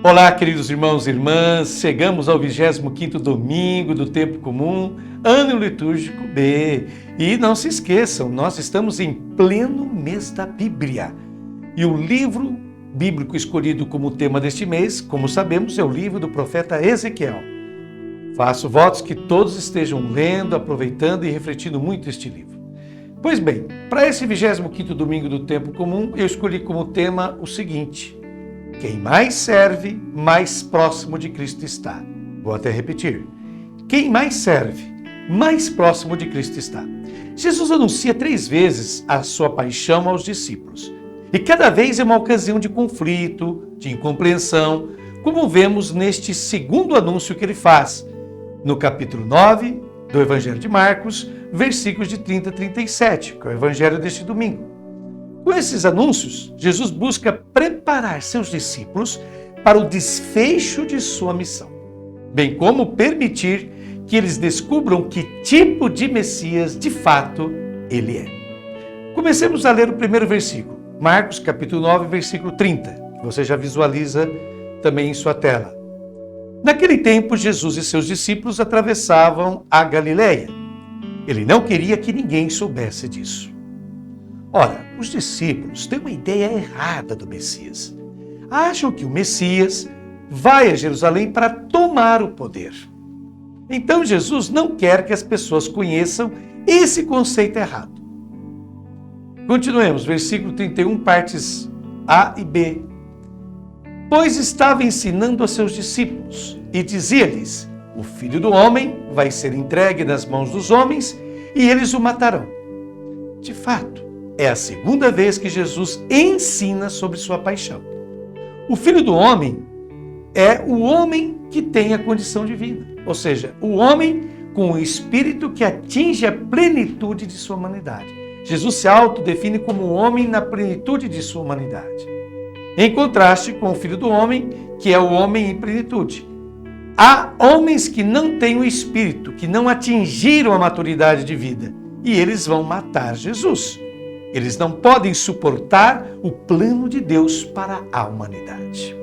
Olá, queridos irmãos e irmãs, chegamos ao 25º domingo do tempo comum, ano litúrgico B. E não se esqueçam, nós estamos em pleno mês da Bíblia. E o livro bíblico escolhido como tema deste mês, como sabemos, é o livro do profeta Ezequiel. Faço votos que todos estejam lendo, aproveitando e refletindo muito este livro. Pois bem, para esse 25º domingo do tempo comum, eu escolhi como tema o seguinte: quem mais serve, mais próximo de Cristo está. Vou até repetir. Quem mais serve, mais próximo de Cristo está. Jesus anuncia 3 vezes a sua paixão aos discípulos. E cada vez é uma ocasião de conflito, de incompreensão, como vemos neste segundo anúncio que ele faz, no capítulo 9 do Evangelho de Marcos, versículos de 30 a 37, que é o Evangelho deste domingo. Com esses anúncios, Jesus busca preparar seus discípulos para o desfecho de sua missão, bem como permitir que eles descubram que tipo de Messias, de fato, ele é. Comecemos a ler o primeiro versículo, Marcos capítulo 9, versículo 30, que você já visualiza também em sua tela. Naquele tempo, Jesus e seus discípulos atravessavam a Galileia. Ele não queria que ninguém soubesse disso. Ora, os discípulos têm uma ideia errada do Messias. Acham que o Messias vai a Jerusalém para tomar o poder. Então Jesus não quer que as pessoas conheçam esse conceito errado. Continuemos, versículo 31, partes A e B. Pois estava ensinando a seus discípulos e dizia-lhes: o Filho do Homem vai ser entregue nas mãos dos homens e eles o matarão. De fato, é a segunda vez que Jesus ensina sobre sua paixão. O Filho do Homem é o homem que tem a condição divina, ou seja, o homem com o espírito que atinge a plenitude de sua humanidade. Jesus se autodefine como o homem na plenitude de sua humanidade, em contraste com o Filho do Homem, que é o homem em plenitude. Há homens que não têm o espírito, que não atingiram a maturidade de vida, e eles vão matar Jesus. Eles não podem suportar o plano de Deus para a humanidade.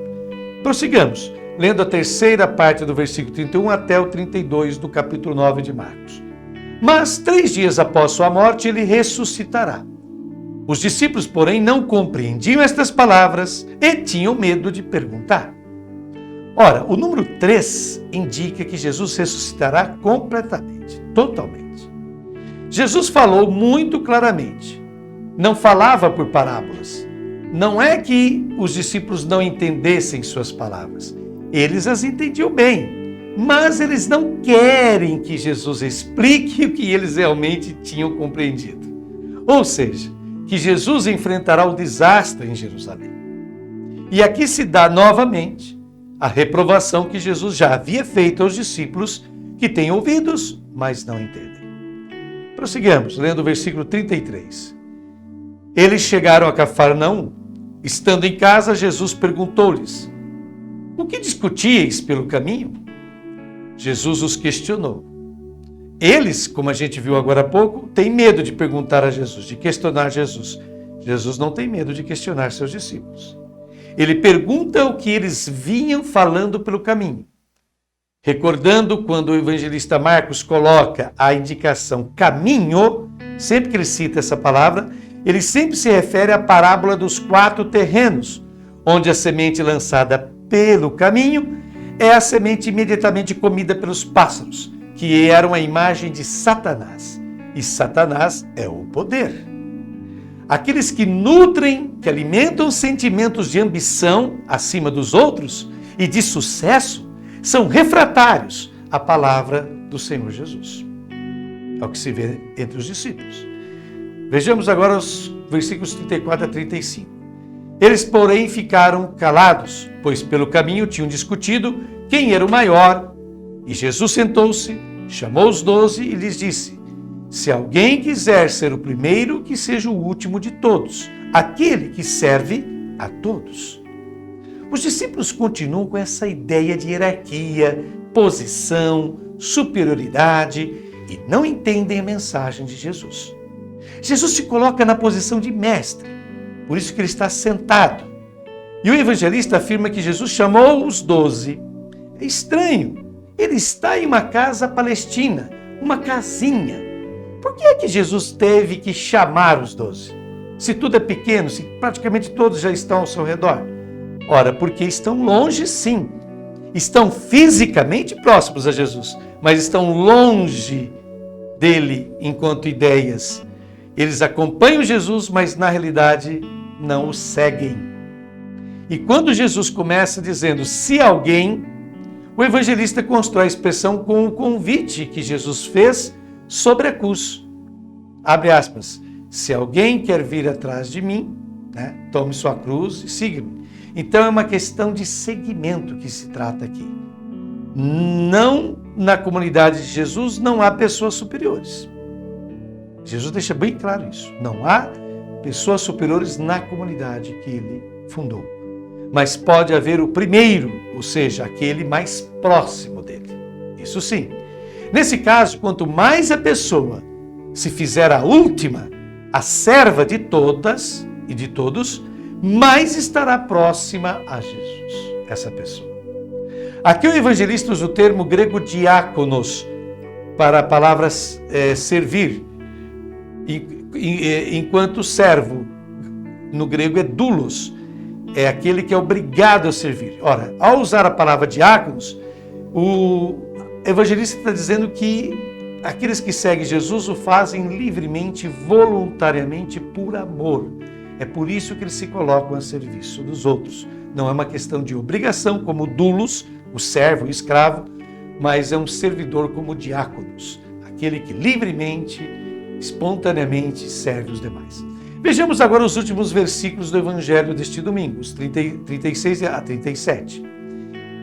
Prossigamos, lendo a terceira parte do versículo 31 até o 32 do capítulo 9 de Marcos. Mas 3 dias após sua morte, ele ressuscitará. Os discípulos, porém, não compreendiam estas palavras e tinham medo de perguntar. Ora, o número 3 indica que Jesus ressuscitará completamente, totalmente. Jesus falou muito claramente. Não falava por parábolas. Não é que os discípulos não entendessem suas palavras. Eles as entendiam bem, mas eles não querem que Jesus explique o que eles realmente tinham compreendido. Ou seja, que Jesus enfrentará o desastre em Jerusalém. E aqui se dá novamente a reprovação que Jesus já havia feito aos discípulos que têm ouvidos, mas não entendem. Prossigamos, lendo o versículo 33. Eles chegaram a Cafarnaum. Estando em casa, Jesus perguntou-lhes: o que discutíeis pelo caminho? Jesus os questionou. Eles, como a gente viu agora há pouco, têm medo de perguntar a Jesus, de questionar Jesus. Jesus não tem medo de questionar seus discípulos. Ele pergunta o que eles vinham falando pelo caminho. Recordando quando o evangelista Marcos coloca a indicação caminho, sempre que ele cita essa palavra, ele sempre se refere à parábola dos 4 terrenos, onde a semente lançada pelo caminho é a semente imediatamente comida pelos pássaros, que eram a imagem de Satanás. E Satanás é o poder. Aqueles que nutrem, que alimentam sentimentos de ambição acima dos outros e de sucesso, são refratários à palavra do Senhor Jesus. É o que se vê entre os discípulos. Vejamos agora os versículos 34 a 35. Eles, porém, ficaram calados, pois pelo caminho tinham discutido quem era o maior. E Jesus sentou-se, chamou os 12 e lhes disse: se alguém quiser ser o primeiro, que seja o último de todos, aquele que serve a todos. Os discípulos continuam com essa ideia de hierarquia, posição, superioridade e não entendem a mensagem de Jesus. Jesus se coloca na posição de mestre, por isso que ele está sentado. E o evangelista afirma que Jesus chamou os 12. É estranho. Ele está em uma casa palestina, uma casinha. Por que é que Jesus teve que chamar os 12? Se tudo é pequeno, se praticamente todos já estão ao seu redor. Ora, porque estão longe, sim. Estão fisicamente próximos a Jesus, mas estão longe dele enquanto ideias. Eles acompanham Jesus, mas na realidade não o seguem. E quando Jesus começa dizendo, se alguém, o evangelista constrói a expressão com o convite que Jesus fez sobre a cruz. Abre aspas. Se alguém quer vir atrás de mim, tome sua cruz e siga-me. Então é uma questão de seguimento que se trata aqui. Não, na comunidade de Jesus não há pessoas superiores. Jesus deixa bem claro isso. Não há pessoas superiores na comunidade que ele fundou. Mas pode haver o primeiro, ou seja, aquele mais próximo dele. Isso sim. Nesse caso, quanto mais a pessoa se fizer a última, a serva de todas e de todos, mais estará próxima a Jesus, essa pessoa. Aqui o evangelista usa o termo grego diáconos para a palavra servir, enquanto servo, no grego é doulos, é aquele que é obrigado a servir. Ora, ao usar a palavra diáconos, o evangelista está dizendo que aqueles que seguem Jesus o fazem livremente, voluntariamente, por amor. É por isso que eles se colocam a serviço dos outros. Não é uma questão de obrigação, como doulos, o servo, o escravo, mas é um servidor como diáconos, aquele que livremente, espontaneamente serve os demais. Vejamos agora os últimos versículos do Evangelho deste domingo, os 36 a 37.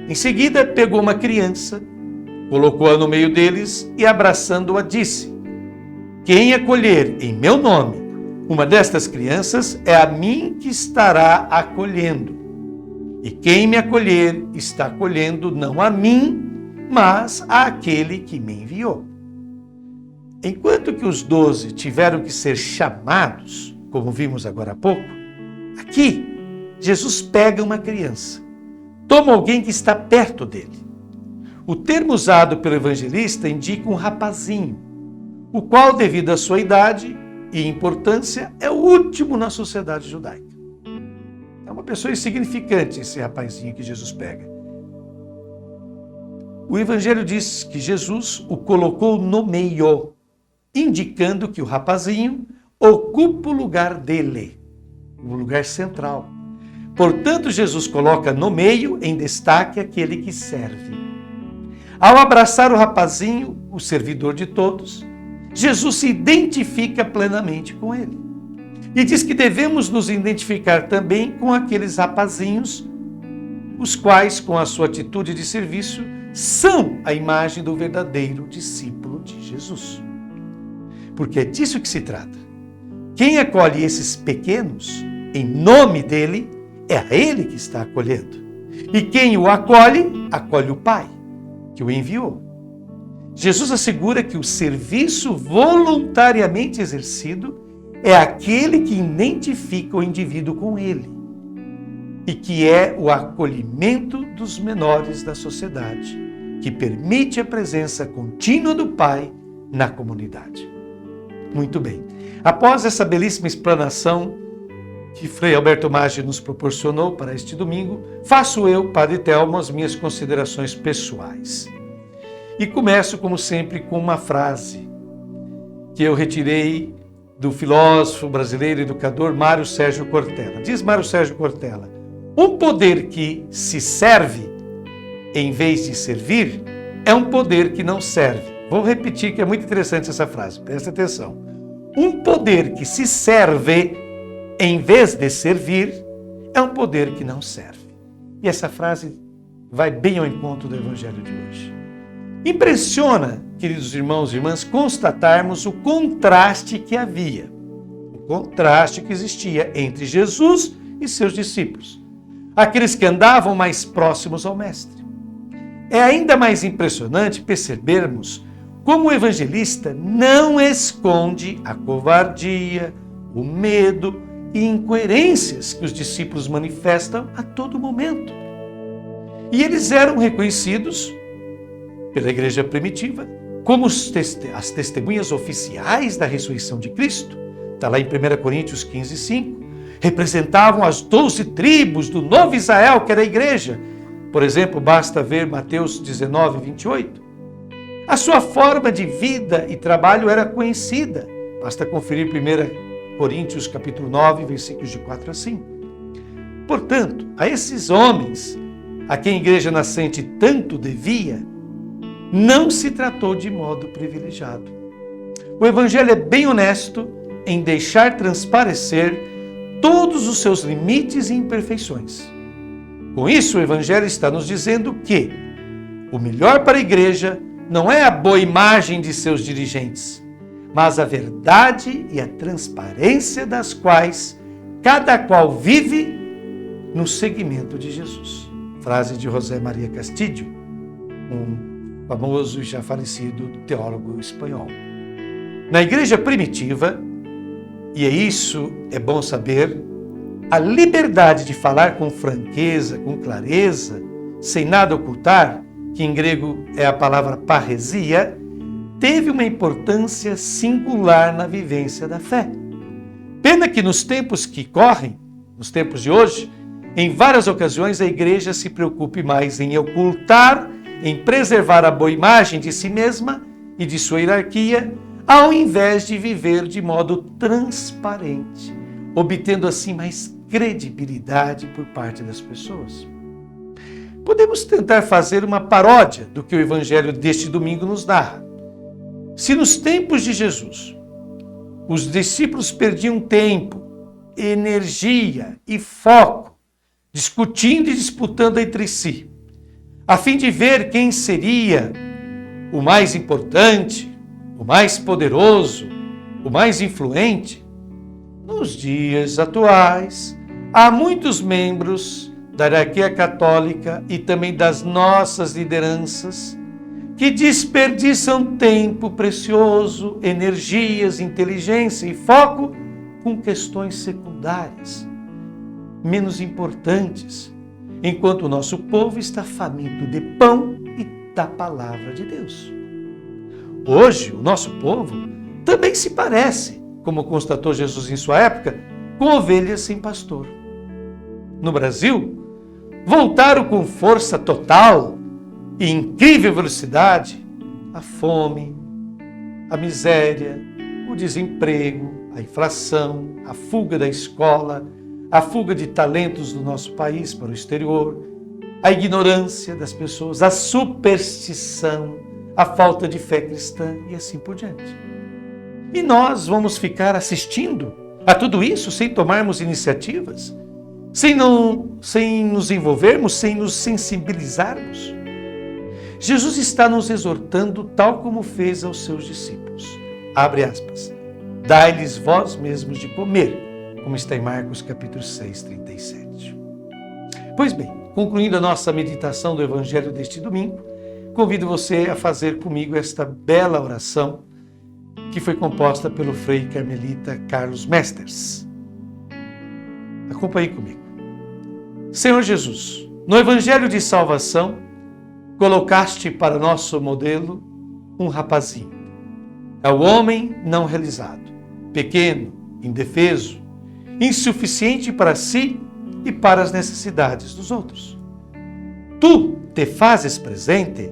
Em seguida, pegou uma criança, colocou-a no meio deles e, abraçando-a, disse: quem acolher em meu nome uma destas crianças, é a mim que estará acolhendo. E quem me acolher está acolhendo não a mim, mas àquele que me enviou. Enquanto que os 12 tiveram que ser chamados, como vimos agora há pouco, aqui Jesus pega uma criança, toma alguém que está perto dele. O termo usado pelo evangelista indica um rapazinho, o qual, devido à sua idade e importância, é o último na sociedade judaica. É uma pessoa insignificante esse rapazinho que Jesus pega. O evangelho diz que Jesus o colocou no meio, indicando que o rapazinho ocupa o lugar dele, o lugar central. Portanto, Jesus coloca no meio, em destaque, aquele que serve. Ao abraçar o rapazinho, o servidor de todos, Jesus se identifica plenamente com ele. E diz que devemos nos identificar também com aqueles rapazinhos, os quais, com a sua atitude de serviço, são a imagem do verdadeiro discípulo de Jesus. Porque é disso que se trata. Quem acolhe esses pequenos, em nome dele, é a ele que está acolhendo. E quem o acolhe, acolhe o Pai, que o enviou. Jesus assegura que o serviço voluntariamente exercido é aquele que identifica o indivíduo com ele e que é o acolhimento dos menores da sociedade, que permite a presença contínua do Pai na comunidade. Muito bem. Após essa belíssima explanação que Frei Alberto Maggi nos proporcionou para este domingo, faço eu, Padre Telmo, as minhas considerações pessoais. E começo, como sempre, com uma frase que eu retirei do filósofo brasileiro e educador Mário Sérgio Cortella. Diz Mário Sérgio Cortella: um poder que se serve em vez de servir é um poder que não serve. Vou repetir que é muito interessante essa frase, presta atenção. Um poder que se serve em vez de servir é um poder que não serve. E essa frase vai bem ao encontro do Evangelho de hoje. Impressiona, queridos irmãos e irmãs, constatarmos o contraste que havia, o contraste que existia entre Jesus e seus discípulos, aqueles que andavam mais próximos ao Mestre. É ainda mais impressionante percebermos como o evangelista não esconde a covardia, o medo e incoerências que os discípulos manifestam a todo momento. E eles eram reconhecidos pela igreja primitiva como as testemunhas oficiais da ressurreição de Cristo. Está lá em 1 Coríntios 15, 5. Representavam as 12 tribos do novo Israel, que era a igreja. Por exemplo, basta ver Mateus 19, 28. A sua forma de vida e trabalho era conhecida. Basta conferir 1 Coríntios capítulo 9, versículos de 4 a 5. Portanto, a esses homens, a quem a igreja nascente tanto devia, não se tratou de modo privilegiado. O Evangelho é bem honesto em deixar transparecer todos os seus limites e imperfeições. Com isso, o Evangelho está nos dizendo que o melhor para a igreja não é a boa imagem de seus dirigentes, mas a verdade e a transparência das quais cada qual vive no seguimento de Jesus. Frase de José Maria Castillo, um famoso e já falecido teólogo espanhol. Na igreja primitiva, e isso é bom saber, a liberdade de falar com franqueza, com clareza, sem nada ocultar, que em grego é a palavra parresia, teve uma importância singular na vivência da fé. Pena que nos tempos que correm, nos tempos de hoje, em várias ocasiões a igreja se preocupe mais em ocultar, em preservar a boa imagem de si mesma e de sua hierarquia, ao invés de viver de modo transparente, obtendo assim mais credibilidade por parte das pessoas. Podemos tentar fazer uma paródia do que o Evangelho deste domingo nos narra. Se nos tempos de Jesus, os discípulos perdiam tempo, energia e foco, discutindo e disputando entre si, a fim de ver quem seria o mais importante, o mais poderoso, o mais influente, nos dias atuais, há muitos membros da hierarquia católica e também das nossas lideranças que desperdiçam tempo precioso, energias, inteligência e foco com questões secundárias, menos importantes, enquanto o nosso povo está faminto de pão e da palavra de Deus. Hoje, o nosso povo também se parece, como constatou Jesus em sua época, com ovelhas sem pastor. No Brasil, voltaram com força total e incrível velocidade a fome, a miséria, o desemprego, a inflação, a fuga da escola, a fuga de talentos do nosso país para o exterior, a ignorância das pessoas, a superstição, a falta de fé cristã e assim por diante. E nós vamos ficar assistindo a tudo isso sem tomarmos iniciativas, sem nos envolvermos, sem nos sensibilizarmos? Jesus está nos exortando tal como fez aos seus discípulos. Abre aspas. Dai-lhes vós mesmos de comer, como está em Marcos capítulo 6, 37. Pois bem, concluindo a nossa meditação do Evangelho deste domingo, convido você a fazer comigo esta bela oração que foi composta pelo frei carmelita Carlos Mesters. Acompanhe comigo. Senhor Jesus, no Evangelho de salvação, colocaste para nosso modelo um rapazinho. É o homem não realizado, pequeno, indefeso, insuficiente para si e para as necessidades dos outros. Tu te fazes presente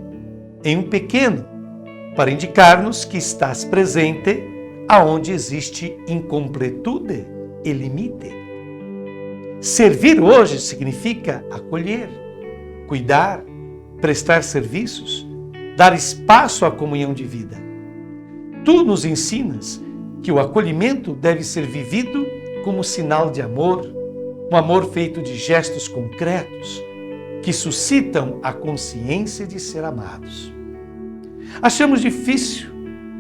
em um pequeno, para indicar-nos que estás presente aonde existe incompletude e limite. Servir hoje significa acolher, cuidar, prestar serviços, dar espaço à comunhão de vida. Tu nos ensinas que o acolhimento deve ser vivido como sinal de amor, um amor feito de gestos concretos que suscitam a consciência de ser amados. Achamos difícil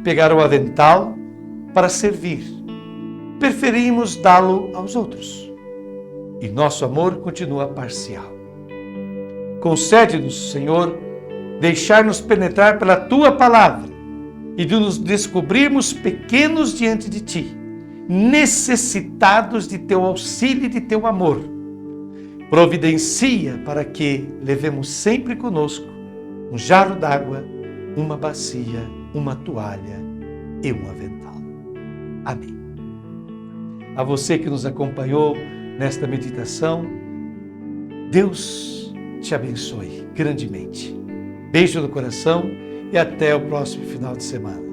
pegar o avental para servir. Preferimos dá-lo aos outros. E nosso amor continua parcial. Concede-nos, Senhor, deixar-nos penetrar pela Tua palavra e de nos descobrirmos pequenos diante de Ti necessitados de teu auxílio e de teu amor. Providencia para que levemos sempre conosco um jarro d'água, uma bacia, uma toalha e um avental. Amém. A você que nos acompanhou nesta meditação, Deus te abençoe grandemente. Beijo no coração e até o próximo final de semana.